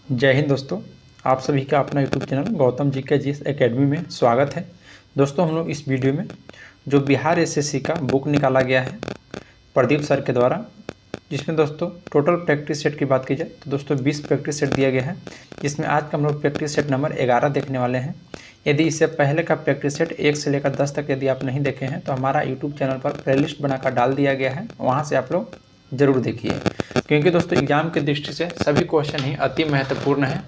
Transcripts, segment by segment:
जय हिंद दोस्तों। आप सभी का अपना यूट्यूब चैनल गौतम जी के जीएस एकेडमी में स्वागत है। दोस्तों हम लोग इस वीडियो में जो बिहार एसएससी का बुक निकाला गया है प्रदीप सर के द्वारा, जिसमें दोस्तों टोटल प्रैक्टिस सेट की बात की जाए तो दोस्तों 20 प्रैक्टिस सेट दिया गया है, जिसमें आज का हम लोग प्रैक्टिस सेट नंबर 11 देखने वाले हैं। यदि इससे पहले का प्रैक्टिस सेट 1 से लेकर 10 तक यदि आप नहीं देखे हैं तो हमारा यूट्यूब चैनल पर प्लेलिस्ट बनाकर डाल दिया गया है, वहाँ से आप लोग ज़रूर देखिए, क्योंकि दोस्तों एग्जाम की दृष्टि से सभी क्वेश्चन ही अति महत्वपूर्ण है।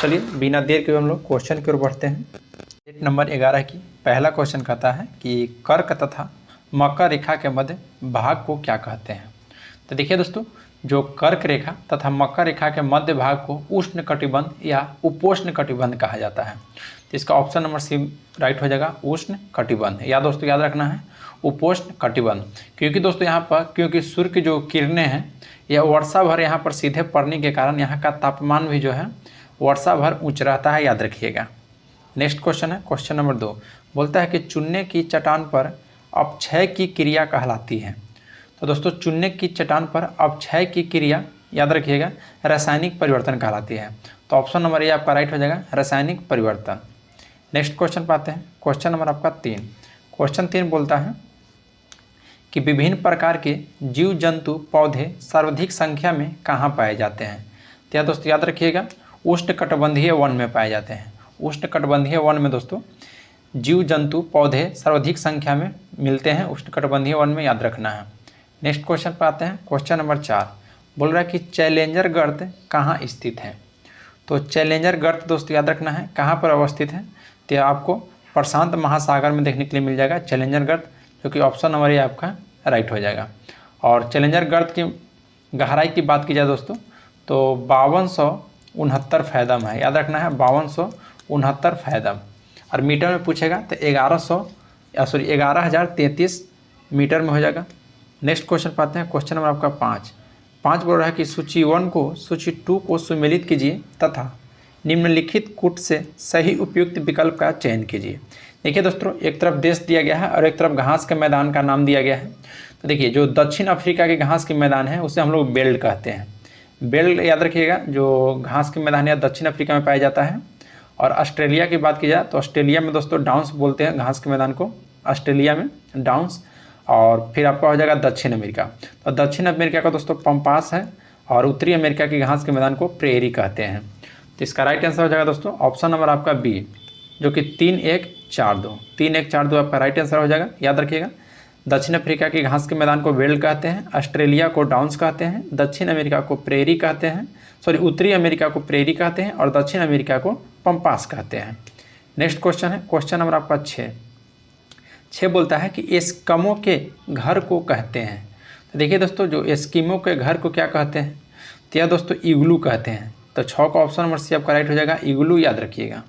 चलिए बिना देर के हम लोग क्वेश्चन की ओर बढ़ते हैं। सेट नंबर 11 की पहला क्वेश्चन कहता है कि कर्क तथा मकर रेखा के मध्य भाग को क्या कहते हैं। तो देखिए दोस्तों, जो कर्क रेखा तथा मकर रेखा के मध्य भाग को उष्ण कटिबंध या उपोष्ण कटिबंध कहा जाता है। तो इसका ऑप्शन नंबर सी राइट हो जाएगा, उष्ण कटिबंध। या दोस्तों याद रखना है उपोष्ण कटिबंध, क्योंकि दोस्तों यहाँ पर क्योंकि सूर्य की जो किरणें हैं यह वर्षा भर यहाँ पर सीधे पड़ने के कारण यहाँ का तापमान भी जो है वर्षा भर उच्च रहता है, याद रखिएगा। नेक्स्ट क्वेश्चन है क्वेश्चन नंबर 2, बोलता है कि चुनने की चट्टान पर अपक्षय की क्रिया कहलाती है। तो दोस्तों चुनने की चट्टान पर अपक्षय की क्रिया याद रखिएगा रासायनिक परिवर्तन कहलाती है। तो ऑप्शन नंबर ए आपका राइट हो जाएगा, रासायनिक परिवर्तन। नेक्स्ट क्वेश्चन पाते हैं, क्वेश्चन नंबर आपका 3। क्वेश्चन 3 बोलता है कि विभिन्न प्रकार के जीव जंतु पौधे सर्वाधिक संख्या में कहाँ पाए जाते हैं। तो यह दोस्तों याद रखिएगा उष्णकटिबंधीय वन में पाए जाते हैं। उष्णकटिबंधीय वन में दोस्तों जीव जंतु पौधे सर्वाधिक संख्या में मिलते हैं उष्णकटिबंधीय वन में, याद रखना है। नेक्स्ट क्वेश्चन पर आते हैं, क्वेश्चन नंबर 4 बोल रहा है कि चैलेंजर गर्त कहाँ स्थित है। तो चैलेंजर गर्त दोस्तों याद रखना है कहाँ पर अवस्थित है, तो आपको प्रशांत महासागर में देखने के लिए मिल जाएगा चैलेंजर गर्त, जो कि ऑप्शन नंबर ए आपका राइट हो जाएगा। और चैलेंजर गर्त की गहराई की बात की जाए दोस्तों तो 5269 फैदम है, याद रखना है 5269 फैदम। और मीटर में पूछेगा तो 11,033 मीटर में हो जाएगा। नेक्स्ट क्वेश्चन पाते हैं, क्वेश्चन नंबर आपका 5 बोल रहा है कि सूची 1 को सूची 2 को सुमेलित कीजिए तथा निम्नलिखित कूट से सही उपयुक्त विकल्प का चयन कीजिए। देखिए दोस्तों, एक तरफ देश दिया गया है और एक तरफ घास के मैदान का नाम दिया गया है। तो देखिए जो दक्षिण अफ्रीका के घास के मैदान है उसे हम लोग बेल्ट कहते हैं। बेल्ट याद रखिएगा, जो घास के मैदान या दक्षिण अफ्रीका में पाया जाता है। और ऑस्ट्रेलिया की बात की जाए तो ऑस्ट्रेलिया में दोस्तों डाउन्स बोलते हैं घास के मैदान को, ऑस्ट्रेलिया में डाउन्स। और फिर आपका हो जाएगा दक्षिण अमेरिका, तो दक्षिण अमेरिका का दोस्तों पम्पास है और उत्तरी अमेरिका की घास के मैदान को प्रेरी कहते हैं। तो इसका राइट आंसर हो जाएगा दोस्तों ऑप्शन नंबर आपका बी, जो कि 3142 आपका राइट आंसर हो जाएगा। याद रखिएगा दक्षिण अफ्रीका की घास के मैदान को वेल्ड कहते हैं, ऑस्ट्रेलिया को डाउन्स कहते हैं, दक्षिण अमेरिका को प्रेरी कहते हैं, उत्तरी अमेरिका को प्रेरी कहते हैं और दक्षिण अमेरिका को पम्पास कहते हैं। नेक्स्ट क्वेश्चन है क्वेश्चन नंबर आपका 6 बोलता है कि एस्किमो के घर को कहते हैं। तो देखिए दोस्तों जो एस्किमो के घर को क्या कहते हैं, तो यह दोस्तों इग्लू कहते हैं। तो 6 का ऑप्शन नंबर सी आपका राइट हो जाएगा, इग्लू, याद रखिएगा।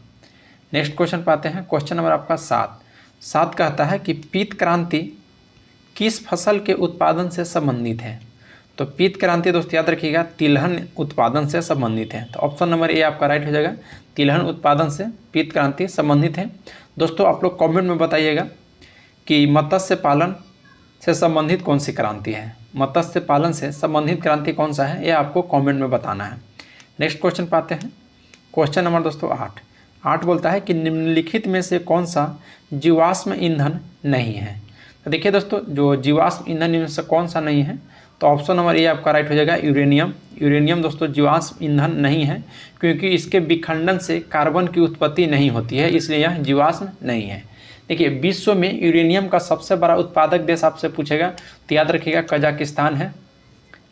नेक्स्ट क्वेश्चन पाते हैं, क्वेश्चन नंबर आपका 7 कहता है कि पीत क्रांति किस फसल के उत्पादन से संबंधित है। तो पीत क्रांति दोस्तों याद रखिएगा तिलहन उत्पादन से संबंधित है। तो ऑप्शन नंबर ए आपका राइट हो जाएगा, तिलहन उत्पादन से पीत क्रांति संबंधित है। दोस्तों आप लोग कमेंट में बताइएगा कि मत्स्य पालन से संबंधित कौन सी क्रांति है, मत्स्य पालन से संबंधित क्रांति कौन सा है, यह आपको कमेंट में बताना है। नेक्स्ट क्वेश्चन पाते हैं, क्वेश्चन नंबर दोस्तों 8 बोलता है कि निम्नलिखित में से कौन सा जीवाश्म ईंधन नहीं है। तो देखिए दोस्तों जो जीवाश्म ईंधन में से कौन सा नहीं है, तो ऑप्शन नंबर ए आपका राइट हो जाएगा, यूरेनियम। यूरेनियम दोस्तों जीवाश्म ईंधन नहीं है, क्योंकि इसके विखंडन से कार्बन की उत्पत्ति नहीं होती है, इसलिए यह जीवाश्म नहीं है। देखिए विश्व में यूरेनियम का सबसे बड़ा उत्पादक देश आपसे पूछेगा तो याद रखिएगा कजाकिस्तान है।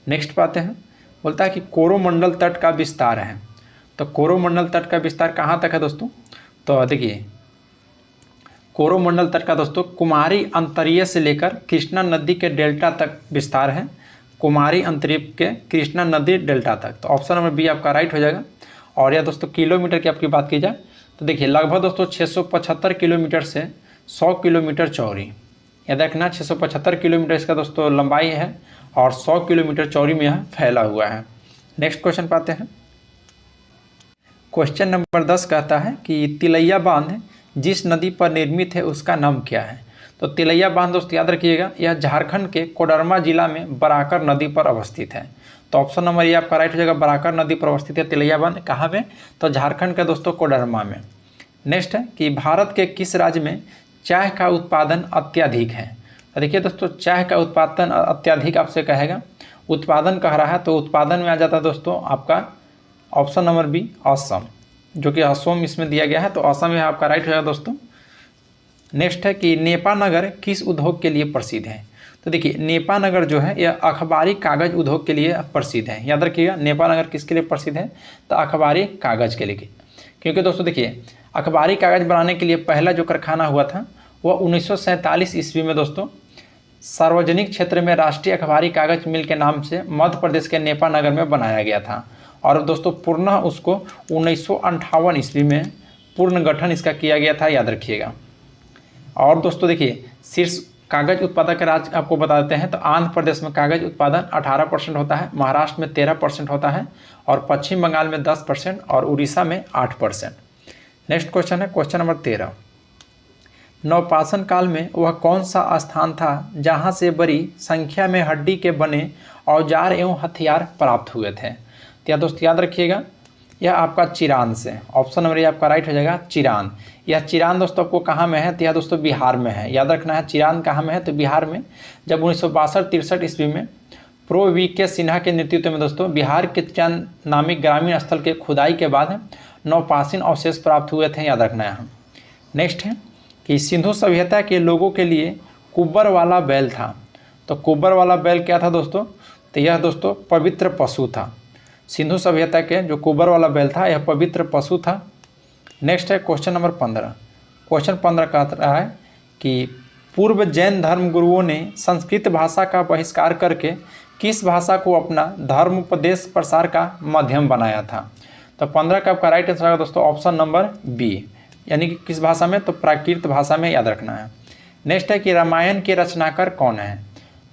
नेक्स्ट पाते हैं, बोलता है कि कोरोमंडल तट का विस्तार है। तो कोरोमंडल तट का विस्तार कहाँ तक है दोस्तों, तो देखिए कोरोमंडल तट का दोस्तों कुमारी अंतरिय से लेकर कृष्णा नदी के डेल्टा तक विस्तार है, कुमारी अंतरिय के कृष्णा नदी डेल्टा तक। तो ऑप्शन नंबर बी आपका राइट हो जाएगा। और यह दोस्तों किलोमीटर की आपकी बात की जाए तो देखिए लगभग दोस्तों 675 किलोमीटर से 100 किलोमीटर चौड़ी, याद रखना 675 किलोमीटर इसका दोस्तों लंबाई है और 100 किलोमीटर चौड़ी में यह फैला हुआ है। नेक्स्ट क्वेश्चन पाते हैं, क्वेश्चन नंबर 10 कहता है कि तिलैया बांध जिस नदी पर निर्मित है उसका नाम क्या है। तो तिलैया बांध दोस्तों याद रखिएगा यह झारखंड के कोडरमा जिला में बराकर नदी पर अवस्थित है। तो ऑप्शन नंबर ये आपका राइट हो जाएगा। बराकर नदी पर अवस्थित है तिलैया बांध, कहाँ में? तो झारखंड के दोस्तों कोडरमा में। नेक्स्ट है कि भारत के किस राज्य में चाय का उत्पादन अत्यधिक है? तो देखिए दोस्तों, चाय का उत्पादन अत्यधिक आपसे कहेगा, उत्पादन कह रहा है तो उत्पादन में आ जाता है दोस्तों आपका ऑप्शन नंबर बी असम, जो कि असम इसमें दिया गया है, तो असम यह आपका राइट हो जाएगा दोस्तों। नेक्स्ट है कि नेपानगर किस उद्योग के लिए प्रसिद्ध है? तो देखिए नेपानगर जो है यह अखबारी कागज उद्योग के लिए प्रसिद्ध है। याद रखिएगा नेपानगर किसके लिए प्रसिद्ध है? तो अखबारी कागज के लिए। क्योंकि दोस्तों देखिए अखबारी कागज बनाने के लिए पहला जो कारखाना हुआ था वह 1947 ईस्वी में दोस्तों सार्वजनिक क्षेत्र में राष्ट्रीय अखबारी कागज मिल के नाम से मध्य प्रदेश के नेपानगर में बनाया गया था। और दोस्तों पुनः उसको 1958 ईस्वी में पूर्ण गठन इसका किया गया था, याद रखिएगा। और दोस्तों देखिए शीर्ष कागज उत्पादक राज्य आपको बता देते हैं, तो आंध्र प्रदेश में कागज उत्पादन 18% होता है, महाराष्ट्र में 13% होता है, और पश्चिम बंगाल में 10% और उड़ीसा में 8%। नेक्स्ट क्वेश्चन है क्वेश्चन नंबर 13। नवपाषाण काल में वह कौन सा स्थान था जहाँ से बड़ी संख्या में हड्डी के बने औजार एवं हथियार प्राप्त हुए थे? तो दोस्तों याद रखिएगा यह आपका चिरान से, ऑप्शन नंबर ये आपका राइट हो जाएगा चिरान। यह चिरान दोस्तों आपको कहाँ में है? तो यह दोस्तों बिहार में है, याद रखना है। चिरान कहाँ में है? तो बिहार में। जब 1962-63 ईस्वी में प्रो वी के सिन्हा के नेतृत्व में दोस्तों बिहार के चिरान नामिक ग्रामीण स्थल के खुदाई के बाद नवपाषाण अवशेष प्राप्त हुए थे, याद रखना है। नेक्स्ट है कि सिंधु सभ्यता के लोगों के लिए कुब्बर वाला बैल था। तो कुब्बर वाला बैल क्या था दोस्तों? तो यह दोस्तों पवित्र पशु था। सिंधु सभ्यता के जो कुब्बर वाला बैल था यह पवित्र पशु था। नेक्स्ट है क्वेश्चन नंबर 15। क्वेश्चन 15 का रहा है कि पूर्व जैन धर्म गुरुओं ने संस्कृत भाषा का बहिष्कार करके किस भाषा को अपना धर्मोपदेश प्रसार का माध्यम बनाया था? तो 15 का आपका राइट आंसर होगा दोस्तों ऑप्शन नंबर बी, यानी कि किस भाषा में? तो प्राकृत भाषा में, याद रखना है। नेक्स्ट है कि रामायण के रचनाकार कौन है?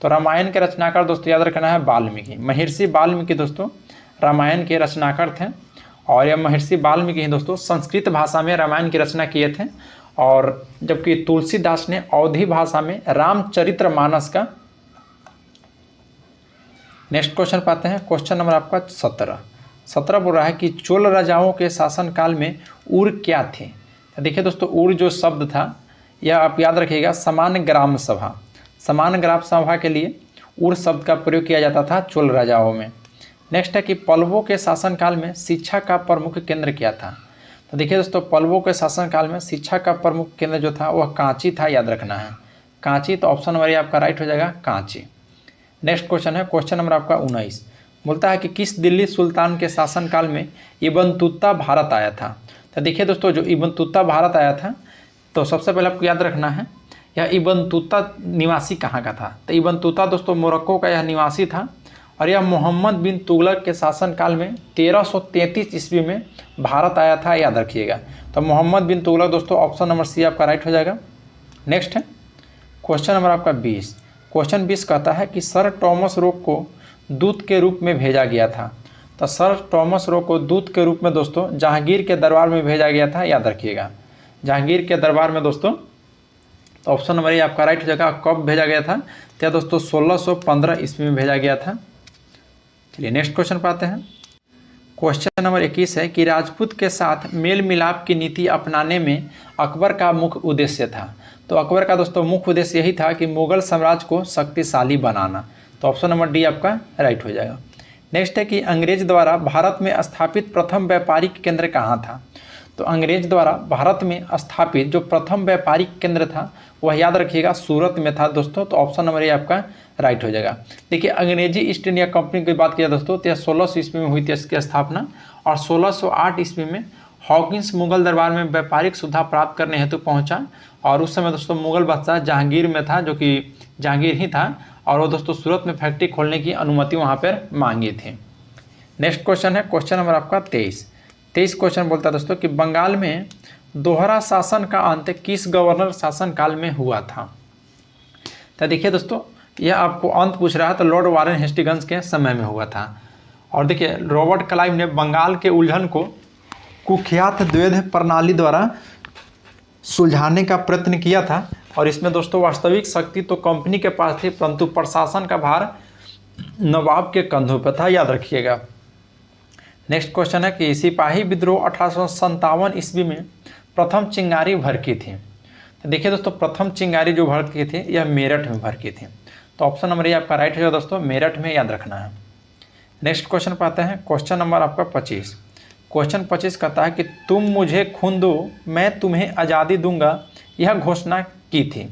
तो रामायण के रचनाकार दोस्तों याद रखना है वाल्मीकि, महर्षि वाल्मीकि दोस्तों रामायण के रचनाकार थे। और यह महर्षि वाल्मीकि ही दोस्तों संस्कृत भाषा में रामायण की रचना किए थे, और जबकि तुलसीदास ने अवधी भाषा में रामचरितमानस का। नेक्स्ट क्वेश्चन पाते हैं क्वेश्चन नंबर आपका 17 बोल रहा है कि चोल राजाओं के शासनकाल में उर क्या थे? देखिए दोस्तों उर जो शब्द था यह आप याद रखिएगा सामान्य ग्राम सभा, सामान्य ग्राम सभा के लिए उर शब्द का प्रयोग किया जाता था चोल राजाओं में। नेक्स्ट है कि पल्लवों के शासनकाल में शिक्षा का प्रमुख केंद्र क्या था? तो देखिए दोस्तों पल्लवों के शासनकाल में शिक्षा का प्रमुख केंद्र जो था वह कांची था, याद रखना है कांची। तो ऑप्शन नंबर ये आपका राइट हो जाएगा कांची। नेक्स्ट क्वेश्चन है क्वेश्चन नंबर आपका 19, बोलता है कि किस दिल्ली सुल्तान के शासनकाल में इब्न तुत्ता भारत आया था? तो देखिए दोस्तों जो इब्न तुत्ता भारत आया था तो सबसे पहले आपको याद रखना है यह इब्न तुत्ता निवासी कहाँ का था? तो इब्न तुत्ता दोस्तों मोरक्को का यह निवासी था, और यह मोहम्मद बिन तुगलक के शासनकाल में 1333 ईस्वी में भारत आया था, याद रखिएगा। तो मोहम्मद बिन तुगलक दोस्तों ऑप्शन नंबर सी आपका राइट हो जाएगा। नेक्स्ट है क्वेश्चन नंबर आपका 20। क्वेश्चन 20 कहता है कि सर टॉमस रोक को दूत के रूप में भेजा गया था। तो सर टॉमस रोक को दूत के रूप में दोस्तों जहांगीर के दरबार में भेजा गया था, याद रखिएगा जहांगीर के दरबार में दोस्तों। तो ऑप्शन नंबर ये आपका राइट हो जाएगा। कब भेजा गया था? तो दोस्तों 1615 ईस्वी में भेजा गया था। चलिए नेक्स्ट क्वेश्चन पाते हैं। क्वेश्चन नंबर 21 है कि राजपूत के साथ मेल मिलाप की नीति अपनाने में अकबर का मुख्य उद्देश्य था। तो अकबर का दोस्तों मुख्य उद्देश्य यही था कि मुगल साम्राज्य को शक्तिशाली बनाना। तो ऑप्शन नंबर डी आपका राइट हो जाएगा। नेक्स्ट है कि अंग्रेज द्वारा भारत में स्थापित प्रथम व्यापारिक केंद्र कहाँ था? तो अंग्रेज द्वारा भारत में स्थापित जो प्रथम व्यापारिक केंद्र था वह याद रखिएगा सूरत में था दोस्तों। तो ऑप्शन नंबर ये आपका राइट हो जाएगा। देखिए अंग्रेजी ईस्ट इंडिया कंपनी की बात किया दोस्तों तो यह 1600 ईस्वी में हुई थी इसकी स्थापना, और 1608 ईस्वी में हॉकिंस मुगल दरबार में व्यापारिक सुविधा प्राप्त करने हेतु पहुंचा, और उस समय दोस्तों मुगल बादशाह जहांगीर में था, जो कि जहांगीर ही था, और वो दोस्तों सूरत में फैक्ट्री खोलने की अनुमति वहाँ पर मांगी थी। नेक्स्ट क्वेश्चन है क्वेश्चन नंबर आपका 23 क्वेश्चन बोलता है दोस्तों कि बंगाल में दोहरा शासन का अंत किस गवर्नर शासनकाल में हुआ था? तो देखिए दोस्तों यह आपको अंत पूछ रहा है, तो लॉर्ड वारेन हेस्टिंग्स के समय में हुआ था। और देखिए रॉबर्ट क्लाइव ने बंगाल के उलझन को कुख्यात द्वैध प्रणाली द्वारा सुलझाने का प्रयत्न किया था, और इसमें दोस्तों वास्तविक शक्ति तो कंपनी के पास थी, परंतु प्रशासन का भार नवाब के कंधों पर था, याद रखिएगा। नेक्स्ट क्वेश्चन है कि सिपाही विद्रोह 1857 ईस्वी में प्रथम चिंगारी भड़की थी। तो देखिए दोस्तों, प्रथम चिंगारी जो भड़की थी यह मेरठ में भड़की थी। तो ऑप्शन नंबर ये आपका राइट हो जाएगा दोस्तों, मेरठ में, याद रखना है। नेक्स्ट क्वेश्चन पर आते हैं, क्वेश्चन नंबर आपका 25। क्वेश्चन 25 कहता है कि तुम मुझे खून दो मैं तुम्हें आज़ादी दूंगा, यह घोषणा की थी।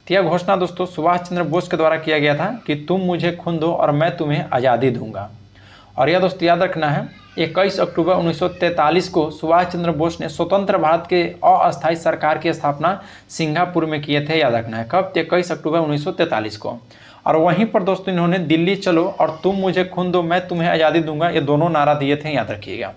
तो यह घोषणा दोस्तों सुभाष चंद्र बोस के द्वारा किया गया था कि तुम मुझे खून दो और मैं तुम्हें आज़ादी दूंगा। और यह दोस्तों याद रखना है, 21 अक्टूबर 1943 को सुभाष चंद्र बोस ने स्वतंत्र भारत के अस्थायी सरकार की स्थापना सिंगापुर में किए थे, याद रखना है। कब? 21 अक्टूबर 1943 को। और वहीं पर दोस्तों इन्होंने दिल्ली चलो और तुम मुझे खून दो मैं तुम्हें आज़ादी दूंगा, ये दोनों नारा दिए थे, याद रखिएगा।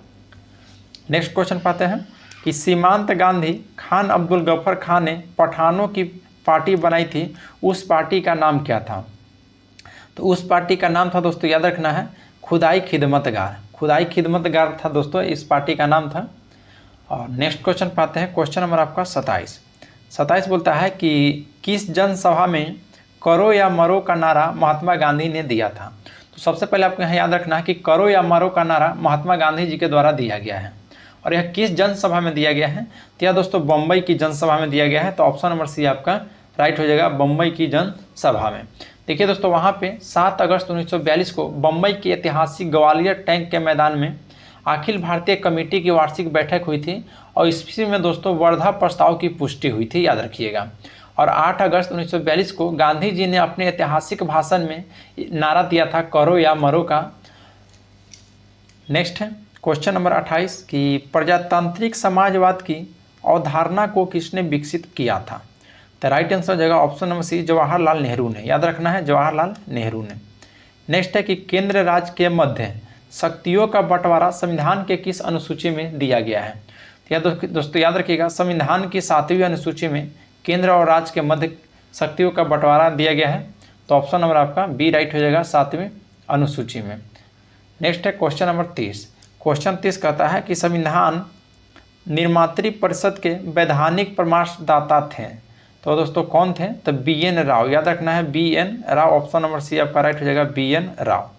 नेक्स्ट क्वेश्चन पाते हैं कि सीमांत गांधी खान अब्दुल गफर खान ने पठानों की पार्टी बनाई थी, उस पार्टी का नाम क्या था? तो उस पार्टी का नाम था दोस्तों, याद रखना है, खुदाई खिदमतगार। खुदाई खिदमतगार था दोस्तों इस पार्टी का नाम था। और नेक्स्ट क्वेश्चन पाते हैं, क्वेश्चन नंबर आपका 27 बोलता है कि किस जनसभा में करो या मरो का नारा महात्मा गांधी ने दिया था? तो सबसे पहले आपको यहाँ याद रखना है कि करो या मरो का नारा महात्मा गांधी जी के द्वारा दिया गया है। और यह किस जनसभा में दिया गया है? तो यह दोस्तों बम्बई की जनसभा में दिया गया है। तो ऑप्शन नंबर सी आपका राइट हो जाएगा, बम्बई की जनसभा में। देखिए दोस्तों, वहाँ पे 7 अगस्त 1942 को बम्बई के ऐतिहासिक ग्वालियर टैंक के मैदान में अखिल भारतीय कमेटी की वार्षिक बैठक हुई थी और इसी में दोस्तों वर्धा प्रस्ताव की पुष्टि हुई थी, याद रखिएगा। और 8 अगस्त 1942 को गांधी जी ने अपने ऐतिहासिक भाषण में नारा दिया था करो या मरो का। नेक्स्ट है क्वेश्चन नंबर 28 कि प्रजातांत्रिक समाजवाद की अवधारणा को किसने विकसित किया था? तो राइट आंसर हो जाएगा option number C, Jawaharlal Nehru ने, याद रखना है, जवाहरलाल नेहरू ने। नेक्स्ट है कि केंद्र राज्य के मध्य शक्तियों का बंटवारा संविधान के किस अनुसूची में दिया गया है? तो दोस्तों याद रखिएगा, संविधान की 7वीं अनुसूची में केंद्र और राज्य के मध्य शक्तियों का बंटवारा दिया गया है। तो ऑप्शन नंबर आपका बी राइट हो जाएगा, 7वीं अनुसूची में। नेक्स्ट है क्वेश्चन नंबर 30। क्वेश्चन 30 कहता है कि संविधान निर्मात्री परिषद के वैधानिक परामर्शदाता थे। तो दोस्तों कौन थे? तो BN राव, याद रखना है, BN Rao. Option number C आपका राइट हो जाएगा, BN राव।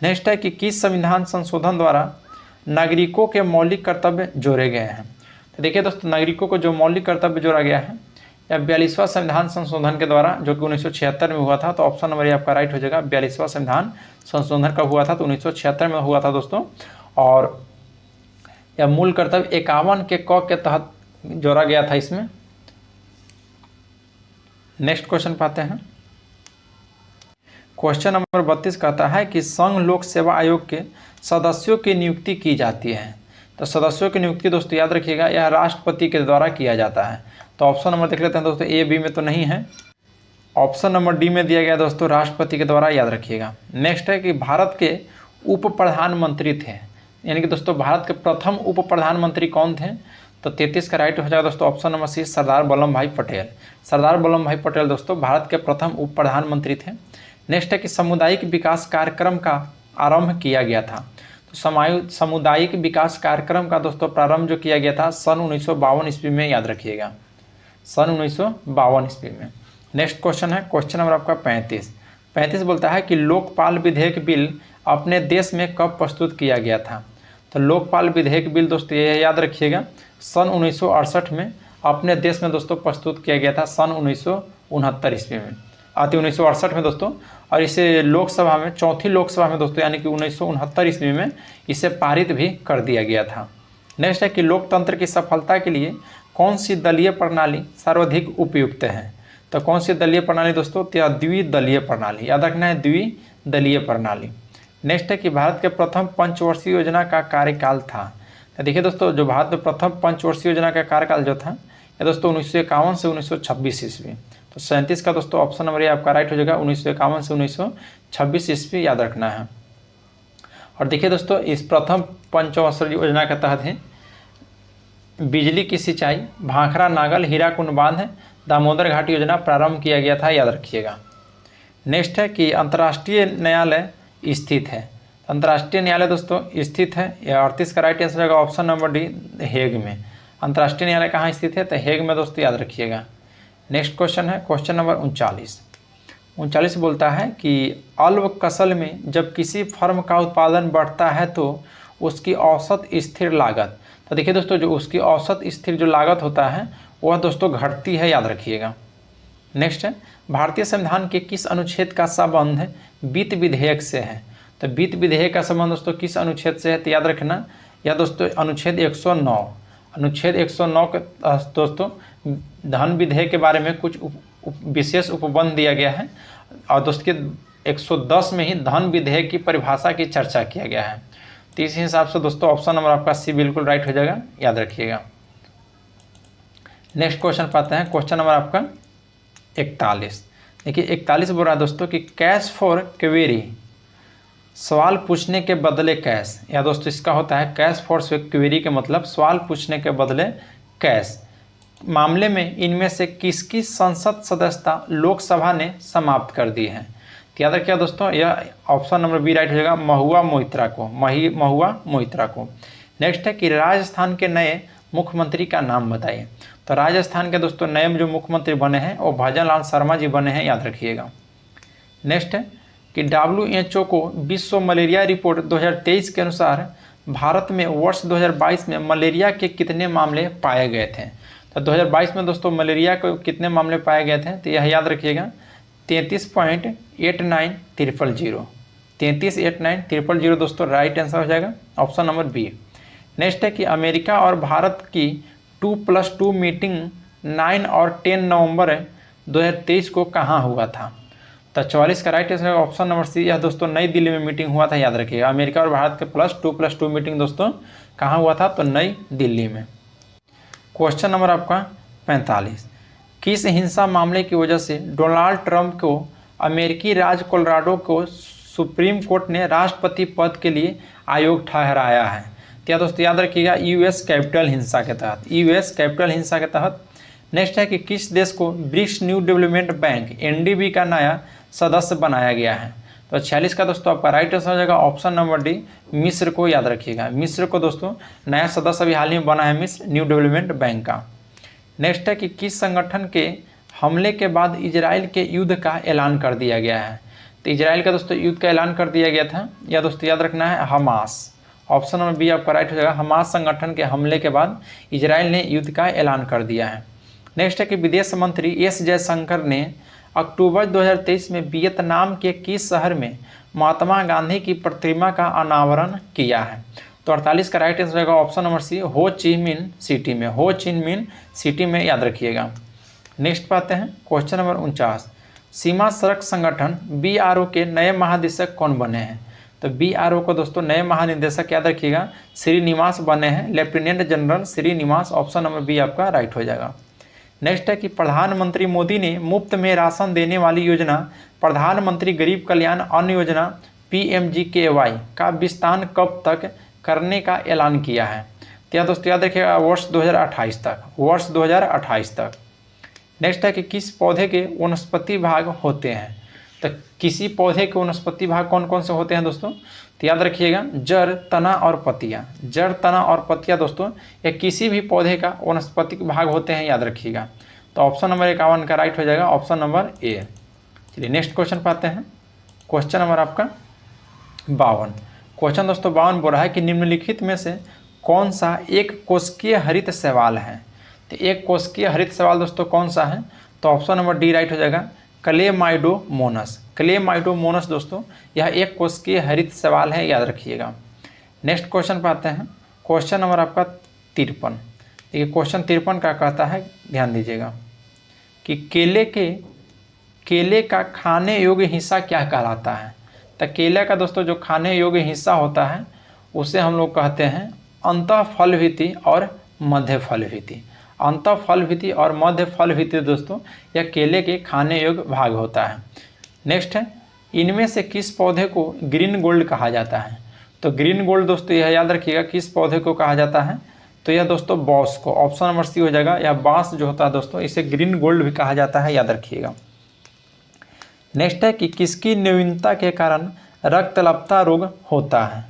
नेक्स्ट है कि किस संविधान संशोधन द्वारा नागरिकों के मौलिक कर्तव्य जोड़े गए हैं? तो देखिए दोस्तों, नागरिकों को जो मौलिक कर्तव्य जोड़ा गया है या 42वां संविधान संशोधन के द्वारा, जो कि 1976 में हुआ था। तो ऑप्शन नंबर ये आपका राइट हो जाएगा, 42वां संविधान संशोधन कब हुआ था? तो 1976 में हुआ था दोस्तों। और यह मूल कर्तव्य 51 के क के तहत जोड़ा गया था इसमें। नेक्स्ट क्वेश्चन पाते हैं, क्वेश्चन नंबर 32 कहता है कि संघ लोक सेवा आयोग के सदस्यों की नियुक्ति की जाती है। तो सदस्यों की नियुक्ति दोस्तों याद रखिएगा, यह राष्ट्रपति के द्वारा किया जाता है। तो ऑप्शन नंबर देख लेते हैं दोस्तों, A, B में तो नहीं है, ऑप्शन नंबर डी में दिया गया दोस्तों, राष्ट्रपति के द्वारा, याद रखिएगा। नेक्स्ट है कि भारत के उप प्रधानमंत्री थे, यानी कि दोस्तों भारत के प्रथम उप प्रधानमंत्री कौन थे? तो 33 का राइट हो जाएगा दोस्तों, ऑप्शन नंबर सी, सरदार वल्लभ भाई पटेल। सरदार वल्लभ भाई पटेल दोस्तों भारत के प्रथम उप प्रधानमंत्री थे। नेक्स्ट है कि सामुदायिक विकास कार्यक्रम का आरंभ किया गया था। तो सामुदायिक विकास कार्यक्रम का दोस्तों प्रारंभ जो किया गया था सन 1952 ईस्वी में, याद रखिएगा, सन 1952 ईस्वी में। नेक्स्ट क्वेश्चन है क्वेश्चन नंबर आपका 35 बोलता है कि लोकपाल विधेयक बिल अपने देश में कब प्रस्तुत किया गया था? तो लोकपाल विधेयक बिल दोस्तों ये याद रखिएगा, सन 1968 में अपने देश में दोस्तों प्रस्तुत किया गया था, सन 1969 ईस्वी में, 1968 में दोस्तों। और इसे लोकसभा में, चौथी लोकसभा में दोस्तों, यानी कि 1969 ईस्वी में इसे पारित भी कर दिया गया था। नेक्स्ट है कि लोकतंत्र की सफलता के लिए कौन सी दलीय प्रणाली सर्वाधिक उपयुक्त है? तो कौन सी दलीय प्रणाली दोस्तों? द्विदलीय प्रणाली, याद रखना है, द्विदलीय प्रणाली। नेक्स्ट है कि भारत के प्रथम पंचवर्षीय योजना का कार्यकाल था। तो देखिए दोस्तों, जो भारत में प्रथम पंचवर्षीय योजना का कार्यकाल जो था ये दोस्तों 1951 से 1926 ईस्वी। तो 37 का दोस्तों ऑप्शन नंबर ये आपका राइट हो जाएगा, 1951 से 1926 ईस्वी, याद रखना है। और देखिए दोस्तों, इस प्रथम पंचवर्षीय योजना के तहत है बिजली की सिंचाई, भाखड़ा नागल हीराकुंड बांध, दामोदर घाट योजना प्रारंभ किया गया था, याद रखिएगा। नेक्स्ट है कि अंतर्राष्ट्रीय न्यायालय स्थित है। अंतर्राष्ट्रीय न्यायालय दोस्तों स्थित है, यह 38 का राइट आंसर होगा, ऑप्शन नंबर डी, हेग में। अंतर्राष्ट्रीय न्यायालय कहाँ स्थित है? तो हेग में दोस्तों, याद रखिएगा। नेक्स्ट क्वेश्चन है क्वेश्चन नंबर 39। 39 बोलता है कि अल्प कसल में जब किसी फर्म का उत्पादन बढ़ता है तो उसकी औसत स्थिर लागत, तो देखिए दोस्तों जो उसकी औसत स्थिर जो लागत होता है वह दोस्तों घटती है, याद रखिएगा। नेक्स्ट है, भारतीय संविधान के किस अनुच्छेद का संबंध वित्त विधेयक से है? तो वित्त विधेयक का संबंध दोस्तों किस अनुच्छेद से है? तो याद रखना यह दोस्तों अनुच्छेद 109। अनुच्छेद 109 के दोस्तों धन विधेयक के बारे में कुछ विशेष उपबंध दिया गया है और दोस्तों 110 में ही धन विधेयक की परिभाषा की चर्चा किया गया है। तो इस हिसाब से दोस्तों ऑप्शन नंबर आपका सी बिल्कुल राइट हो जाएगा, याद रखिएगा। नेक्स्ट क्वेश्चन पाते हैं, क्वेश्चन नंबर आपका 41। देखिए 41 बोल रहा है दोस्तों कि कैश फॉर क्वेरी, सवाल पूछने के बदले कैश, या दोस्तों इसका होता है कैश फॉर क्वेरी के मतलब सवाल पूछने के बदले कैश मामले में इनमें से किसकी संसद सदस्यता लोकसभा ने समाप्त कर दी है? तो याद रखिएगा दोस्तों यह ऑप्शन नंबर बी राइट हो जाएगा, महुआ मोइत्रा को, महुआ मोइत्रा को। नेक्स्ट है कि राजस्थान के नए मुख्यमंत्री का नाम बताइए। तो राजस्थान के दोस्तों नए जो मुख्यमंत्री बने हैं वो भजन लाल शर्मा जी बने हैं, याद रखिएगा। नेक्स्ट है कि WHO को विश्व मलेरिया रिपोर्ट 2023 के अनुसार भारत में वर्ष 2022 में मलेरिया के कितने मामले पाए गए थे? तो 2022 में दोस्तों मलेरिया को कितने मामले पाए गए थे? तो यह याद रखिएगा 33.89,000। 33.89,000 दोस्तों राइट आंसर हो जाएगा, ऑप्शन नंबर बी। नेक्स्ट है कि अमेरिका और भारत की 2+2 मीटिंग 9 और 10 नवंबर 2023 को कहाँ हुआ था? तो 44 का राइट आंसर है ऑप्शन नंबर सी। यह दोस्तों नई दिल्ली में मीटिंग हुआ था, याद रखिएगा। अमेरिका और भारत के +2+2 मीटिंग दोस्तों कहाँ हुआ था? तो नई दिल्ली में। क्वेश्चन नंबर आपका 45। किस हिंसा मामले की वजह से डोनाल्ड ट्रंप को अमेरिकी राज्य कोलोराडो को सुप्रीम कोर्ट ने राष्ट्रपति पद के लिए आयोग ठहराया है? क्या दोस्तों याद रखिएगा यूएस कैपिटल हिंसा के तहत, यूएस कैपिटल हिंसा के तहत। नेक्स्ट है कि किस देश को BRICS new development bank NDB का नया सदस्य बनाया गया है? तो 46 का दोस्तों आपका राइट आंसर हो जाएगा ऑप्शन नंबर डी, मिस्र को, याद रखिएगा। मिस्र को दोस्तों नया सदस्य अभी हाल ही में बना है मिस्र न्यू डेवलपमेंट बैंक का। नेक्स्ट है कि किस संगठन के हमले के बाद इजराइल के युद्ध का ऐलान कर दिया गया है? तो इजराइल का दोस्तों युद्ध का ऐलान कर दिया गया था, या दोस्तों याद रखना है हमास। ऑप्शन नंबर बी आपका राइट हो जाएगा, हमास संगठन के हमले के बाद इजराइल ने युद्ध का ऐलान कर दिया है। नेक्स्ट है कि विदेश मंत्री एस जयशंकर ने अक्टूबर 2023 में वियतनाम के किस शहर में महात्मा गांधी की प्रतिमा का अनावरण किया है? तो 48 का राइट आंसर रहेगा ऑप्शन नंबर सी, हो ची मिन सिटी में, हो ची मिन सिटी में, याद रखिएगा। नेक्स्ट पाते हैं क्वेश्चन नंबर 49। सीमा सड़क संगठन BRO के नए महानिदेशक कौन बने हैं? तो BRO को दोस्तों नए महानिदेशक याद रखिएगा श्रीनिवास बने हैं, lieutenant general Srinivas. Option number B आपका राइट हो जाएगा। नेक्स्ट है कि प्रधानमंत्री मोदी ने मुफ्त में राशन देने वाली योजना प्रधानमंत्री गरीब कल्याण अन्न योजना PMGKY का विस्तार कब तक करने का ऐलान किया है? तो दोस्तों याद रखिएगा वर्ष 2028 तक, वर्ष 2028 तक। नेक्स्ट है कि किस पौधे के वनस्पति भाग होते हैं? तो किसी पौधे के वनस्पति भाग कौन कौन से होते हैं दोस्तों? तो याद रखिएगा जड़, तना और पत्तियाँ। जड़, तना और पत्तियाँ दोस्तों ये किसी भी पौधे का वनस्पतिक भाग होते हैं, याद रखिएगा। तो ऑप्शन नंबर 51 का राइट हो जाएगा ऑप्शन नंबर ए। चलिए नेक्स्ट क्वेश्चन पाते हैं, क्वेश्चन नंबर आपका 52। क्वेश्चन दोस्तों 52 बोल रहा है कि निम्नलिखित में से कौन सा एक कोशिकीय हरित शैवाल है? तो एक कोशिकीय हरित शैवाल दोस्तों कौन सा है? तो ऑप्शन नंबर डी राइट हो जाएगा, क्लेमाइडोमोनस। क्लेमाइडोमोनस दोस्तों यह एक कोशिकीय हरित शैवाल है, याद रखिएगा। नेक्स्ट क्वेश्चन पाते हैं, क्वेश्चन नंबर आपका 53। देखिए क्वेश्चन 53 का कहता है, ध्यान दीजिएगा कि केले का खाने योग्य हिस्सा क्या कहलाता है? तो केले का दोस्तों जो खाने योग्य हिस्सा होता है उसे हम लोग कहते हैं अंतःफलभिति और मध्य फलभिति। अंतःफलभिति और मध्य फलभिति दोस्तों यह केले के खाने योग्य भाग होता है। नेक्स्ट है, इनमें से किस पौधे को ग्रीन गोल्ड कहा जाता है? तो ग्रीन गोल्ड दोस्तों यह याद रखिएगा किस पौधे को कहा जाता है? तो यह दोस्तों बांस को, ऑप्शन नंबर सी हो जाएगा। यह बांस जो होता है दोस्तों इसे ग्रीन गोल्ड भी कहा जाता है, याद रखिएगा। नेक्स्ट है कि किसकी न्यूनता के कारण रक्तल्पता रोग होता है?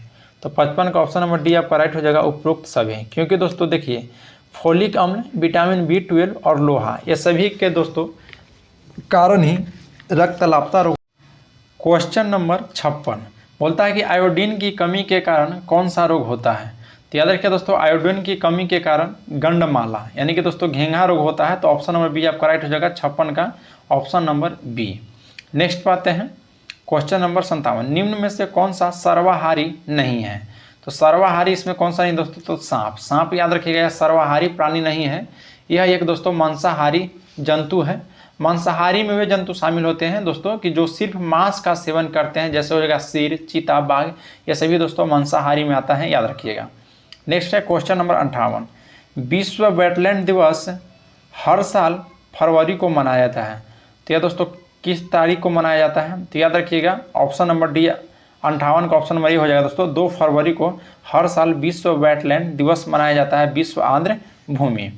तो 55 का ऑप्शन नंबर डी आपका राइट हो जाएगा, उपरोक्त सभी। क्योंकि दोस्तों देखिए फोलिक अम्ल, विटामिन B12 और लोहा ये सभी के दोस्तों कारण ही रक्तलापता रोग। क्वेश्चन नंबर 56 बोलता है कि आयोडीन की कमी के कारण कौन सा रोग होता है। तो याद रखिए दोस्तों, आयोडीन की कमी के कारण गंडमाला यानी कि दोस्तों घेंघा रोग होता है। तो ऑप्शन नंबर बी आपका राइट हो जाएगा 56 का ऑप्शन नंबर बी। नेक्स्ट पाते हैं क्वेश्चन नंबर 57, निम्न में से कौन सा सर्वाहारी नहीं है। तो सर्वाहारी इसमें कौन सा नहीं दोस्तों, तो सांप। सांप याद रखिएगा, यह सर्वाहारी प्राणी नहीं है, यह एक दोस्तों मांसाहारी जंतु है। मांसाहारी में वे जंतु शामिल होते हैं दोस्तों कि जो सिर्फ मांस का सेवन करते हैं, जैसे हो जाएगा शेर, चीता, बाघ, ये सभी दोस्तों मांसाहारी में आता है, याद रखिएगा। नेक्स्ट है क्वेश्चन नंबर 58, विश्व वेटलैंड दिवस हर साल फरवरी को मनाया जाता है। तो यह दोस्तों किस तारीख को मनाया जाता है, तो याद रखिएगा ऑप्शन नंबर डी 58 का ऑप्शन नंबर ये हो जाएगा दोस्तों 2 फरवरी को हर साल विश्व वेटलैंड दिवस मनाया जाता है, विश्व आर्द्र भूमि।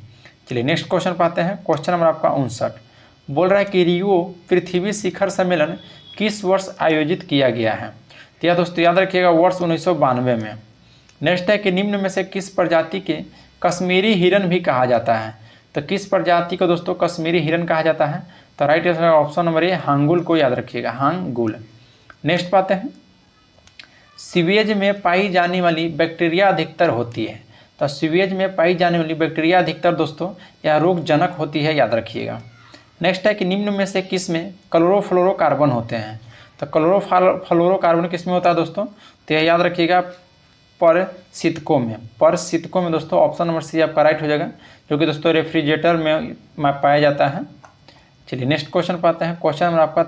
चलिए नेक्स्ट क्वेश्चन पाते हैं, क्वेश्चन नंबर आपका 59 बोल रहा है कि रियो पृथ्वी शिखर सम्मेलन किस वर्ष आयोजित किया गया है। तो यह दोस्तों याद रखिएगा वर्ष 1992 में। नेक्स्ट है कि निम्न में से किस प्रजाति के कश्मीरी हिरन भी कहा जाता है। तो किस प्रजाति को दोस्तों कश्मीरी हिरन कहा जाता है, तो right answer option number A Hangul को याद रखिएगा, हांगुल। नेक्स्ट पाते हैं, सीवेज में पाई जाने वाली बैक्टीरिया अधिकतर होती है। तो सीवेज में पाई जाने वाली बैक्टीरिया अधिकतर दोस्तों यह रोगजनक होती है, याद रखिएगा। नेक्स्ट है कि निम्न में से किस में क्लोरोफ्लोरोकार्बन होते हैं। तो क्लोरोफ्लोरोकार्बन किस में होता है दोस्तों, तो यह याद रखिएगा परशीतकों में। परशीतकों में दोस्तों ऑप्शन नंबर सी आपका राइट हो जाएगा, जो कि दोस्तों रेफ्रिजरेटर में पाया जाता है। चलिए नेक्स्ट क्वेश्चन पाते हैं, क्वेश्चन नंबर आपका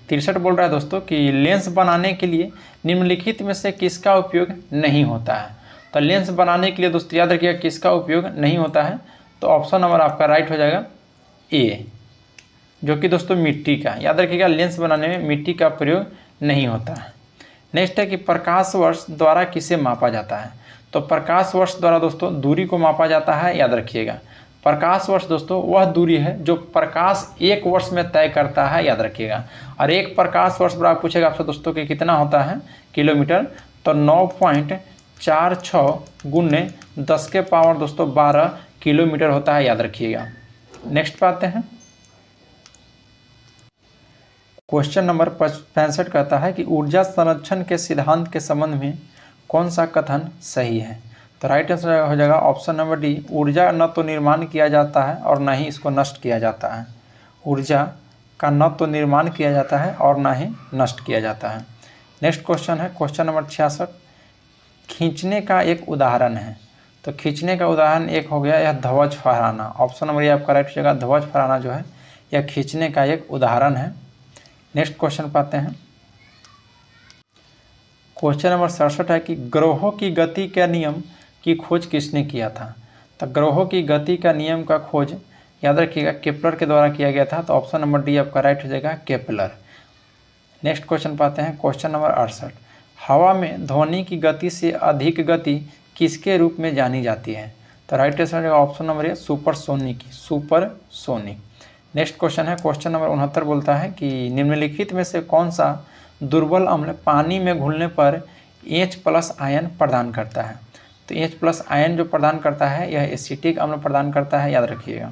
63 बोल रहा है दोस्तों कि लेंस बनाने के लिए निम्नलिखित में से किसका उपयोग नहीं होता है। तो लेंस बनाने के लिए दोस्तों याद रखिएगा किसका उपयोग नहीं होता है, तो ऑप्शन नंबर आपका राइट हो जाएगा ए, जो कि दोस्तों मिट्टी का। याद रखिएगा लेंस बनाने में मिट्टी का प्रयोग नहीं होता है। नेक्स्ट है कि प्रकाश वर्ष द्वारा किसे मापा जाता है। तो प्रकाश वर्ष द्वारा दोस्तों दूरी को मापा जाता है, याद रखिएगा। प्रकाश वर्ष दोस्तों वह दूरी है जो प्रकाश 1 वर्ष में तय करता है, याद रखिएगा। और एक प्रकाश वर्ष पर आप पूछेगा आपसे दोस्तों कि कितना होता है किलोमीटर, तो 9.46 गुने 10 के पावर दोस्तों 12 किलोमीटर होता है, याद रखिएगा। नेक्स्ट पाते हैं, क्वेश्चन नंबर 65 कहता है कि ऊर्जा संरक्षण के सिद्धांत के संबंध में कौन सा कथन सही है। तो राइट आंसर हो जाएगा ऑप्शन नंबर डी, ऊर्जा न तो निर्माण किया जाता है और न ही इसको नष्ट किया जाता है। ऊर्जा का न तो निर्माण किया जाता है और न ही नष्ट किया जाता है। नेक्स्ट क्वेश्चन है क्वेश्चन नंबर 66, खींचने का एक उदाहरण है। तो खींचने का उदाहरण एक हो गया यह ध्वज फहराना। ऑप्शन नंबर ये आपका राइट हो जाएगा, ध्वज फहराना जो है यह खींचने का एक उदाहरण है। नेक्स्ट क्वेश्चन पाते हैं, क्वेश्चन नंबर 67 है कि ग्रहों की गति के नियम की खोज किसने किया था। तो ग्रहों की गति का नियम का खोज याद रखिएगा केपलर के द्वारा किया गया था। तो ऑप्शन नंबर डी आपका राइट हो जाएगा केपलर। नेक्स्ट क्वेश्चन पाते हैं, क्वेश्चन नंबर 68, हवा में ध्वनि की गति से अधिक गति किसके रूप में जानी जाती है। तो राइट आंसर हो जाएगा ऑप्शन नंबर ए सुपरसोनिक, सुपरसोनिक। नेक्स्ट क्वेश्चन है क्वेश्चन नंबर 69 बोलता है कि निम्नलिखित में से कौन सा दुर्बल अम्ल पानी में घुलने पर H+ आयन प्रदान करता है। तो H+ आयन जो प्रदान करता है यह एसिटिक अम्ल प्रदान करता है, याद रखिएगा।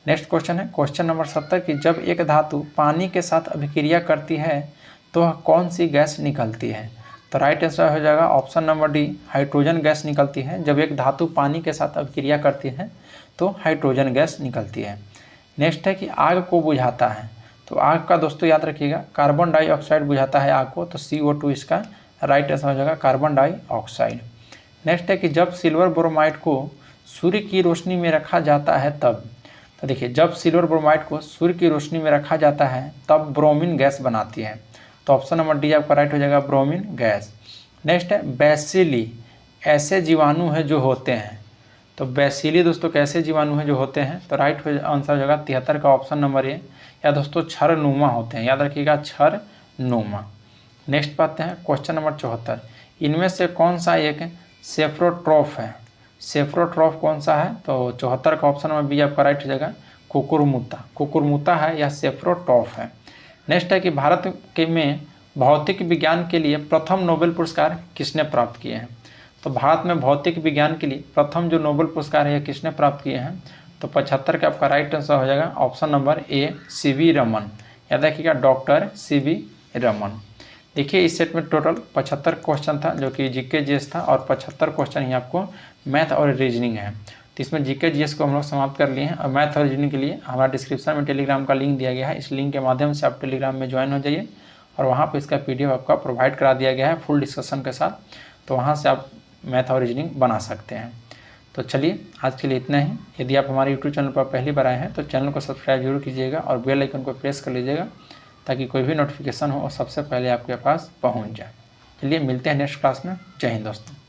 नेक्स्ट क्वेश्चन है क्वेश्चन नंबर 70 कि जब एक धातु पानी के साथ अभिक्रिया करती है तो वह कौन सी गैस निकलती है। तो राइट आंसर हो जाएगा option number D, hydrogen gas निकलती है। जब एक धातु पानी के साथ अभिक्रिया करती है तो हाइड्रोजन गैस निकलती है। नेक्स्ट है कि आग को बुझाता है। तो आग का दोस्तों याद रखिएगा कार्बन डाइऑक्साइड बुझाता है आग को, तो CO2 इसका राइट आंसर हो जाएगा, कार्बन डाइऑक्साइड। नेक्स्ट है कि जब सिल्वर ब्रोमाइड को सूर्य की रोशनी में रखा जाता है तब, तो देखिए जब सिल्वर ब्रोमाइड को सूर्य की रोशनी में रखा जाता है तब ब्रोमीन गैस बनाती है। तो ऑप्शन नंबर डी आपका राइट हो जाएगा, ब्रोमीन गैस। नेक्स्ट है बैसिली ऐसे जीवाणु हैं जो होते हैं। तो बैसिली दोस्तों कैसे जीवाणु हैं जो होते हैं, तो राइट आंसर हो जाएगा 73 का ऑप्शन नंबर ए, या दोस्तों क्षरनुमा होते हैं, याद रखिएगा क्षरनुमा। नेक्स्ट पाते हैं क्वेश्चन नंबर 74, इनमें से कौन सा एक सेफ्रोट्रॉफ है। सेफ्रोट्रॉफ कौन सा है, तो 74 का ऑप्शन नंबर बी आपका राइट हो जाएगा, कुकुरमुत्ता। कुकुरमुत्ता है या सेफ्रोट्रॉफ है। नेक्स्ट है कि भारत के में भौतिक विज्ञान के लिए प्रथम नोबेल पुरस्कार किसने प्राप्त किए हैं। तो भारत में भौतिक विज्ञान के लिए प्रथम जो नोबेल पुरस्कार है यह किसने प्राप्त किए हैं, तो 75 का आपका राइट आंसर हो जाएगा ऑप्शन नंबर ए, CV रमन। याद रखिएगा, डॉक्टर CV रमन। देखिए इस सेट में टोटल 75 क्वेश्चन था जो कि जीके जीएस था, और 75 क्वेश्चन ही आपको मैथ और रीजनिंग है। तो इसमें जीके जीएस को हम लोग समाप्त कर लिए हैं, और मैथ और रीजनिंग के लिए हमारा डिस्क्रिप्शन में टेलीग्राम का लिंक दिया गया है। इस लिंक के माध्यम से आप टेलीग्राम में ज्वाइन हो जाइए, और वहाँ पर इसका PDF आपका प्रोवाइड करा दिया गया है फुल डिस्कशन के साथ। तो वहाँ से आप मैथ और रीजनिंग बना सकते हैं। तो चलिए आज के लिए इतना ही। यदि आप हमारे यूट्यूब चैनल पर पहली बार आए हैं तो चैनल को सब्सक्राइब जरूर कीजिएगा, और बेल आइकन को प्रेस कर लीजिएगा, ताकि कोई भी नोटिफिकेशन हो और सबसे पहले आपके पास पहुंच जाए। चलिए मिलते हैं नेक्स्ट क्लास में। जय हिंद दोस्तों।